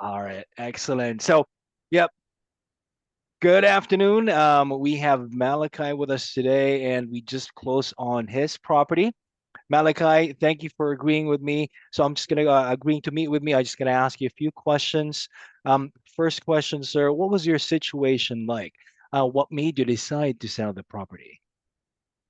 All right, excellent. So, yep, good afternoon. We have Malachi with us today, and we just closed on his property. Malachi, thank you for agreeing with me. So I'm just gonna agreeing to meet with me. I'm just gonna ask you a few questions. First question, sir, what was your situation like? What made you decide to sell the property?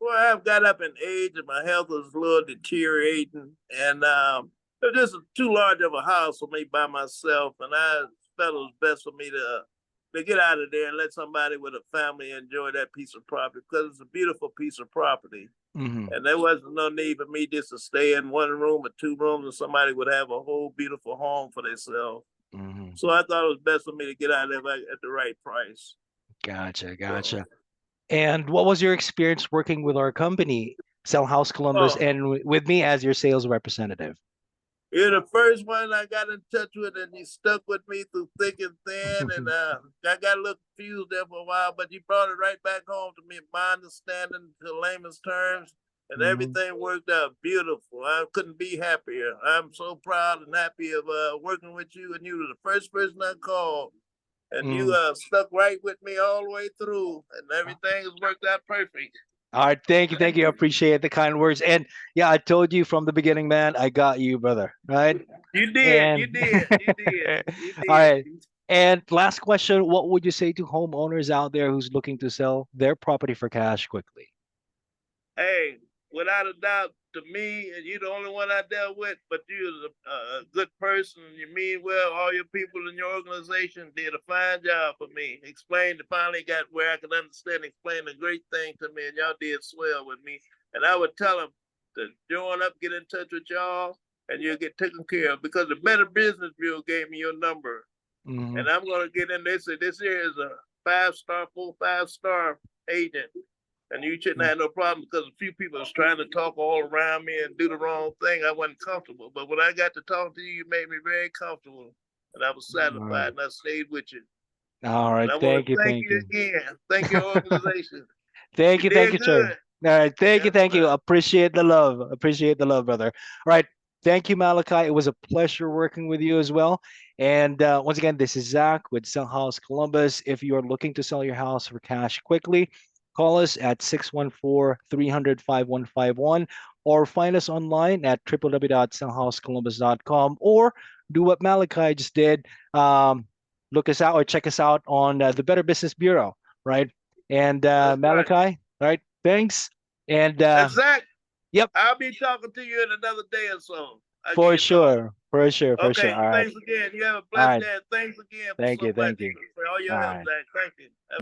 Well, I've got up in age and my health was a little deteriorating, and it was just too large of a house for me by myself, and I felt it was best for me to get out of there and let somebody with a family enjoy that piece of property because it's a beautiful piece of property, Hmm. and there wasn't no need for me just to stay in one room or two rooms, and somebody would have a whole beautiful home for themselves. Hmm. So I thought it was best for me to get out of there at the right price. Gotcha, So, gotcha. And what was your experience working with our company, Sell House Columbus, oh, and with me as your sales representative? You're the first one I got in touch with, and you stuck with me through thick and thin. And I got a little confused there for a while, but you brought it right back home to me, my understanding to layman's terms, and Hmm. everything worked out beautiful. I couldn't be happier. I'm so proud and happy of working with you, and you were the first person I called, and you stuck right with me all the way through, and everything has worked out perfect. All right, thank you, thank Thank you. I you. appreciate the kind words. And yeah, I told you from the beginning, man, I got you, brother. Right? You did, you And did, you did, you all did. right. And last question, what would you say to homeowners out there who's looking to sell their property for cash quickly? Hey, without a doubt, to me, and you're the only one I dealt with, but you're a good person. You mean well. All your people in your organization did a fine job for me. Explained, finally got where I could understand, explain a great thing to me, and y'all did swell with me. And I would tell them to join up, get in touch with y'all, and you'll get taken care of because the Better Business Bureau gave me your number. Hmm. And I'm going to get in. They said this here is a 5-star, full 5-star agent, and you shouldn't have no problem because a few people was trying to talk all around me and do the wrong thing. I wasn't comfortable, but when I got to talk to you, you made me very comfortable, and I was All right. satisfied, and I stayed with you. All And right. I want Thank to you. thank Thank you you. again. Thank your organization. Thank You you. Thank you, did sir. good. All right. Thank you. Yes, Thank you. sir. Appreciate the love. Appreciate the love, brother. All right. Thank you, Malachi. It was a pleasure working with you as well. And once again, this is Zach with Sell House Columbus. If you are looking to sell your house for cash quickly, call us at 614-300-5151 or find us online at www.sellhousecolumbus.com or do what Malachi just did. Look us out or check us out on the Better Business Bureau, right? And That's right. Malachi, all right, thanks. And Exact. yep, I'll be talking to you in another day or so. I'll give for you a call. sure, for sure, for sure. Okay, All right, thanks again. You have a all blessed right. day. Thanks again Thank so you, much thank you. for all All your help, right. Zach. Thank you. Have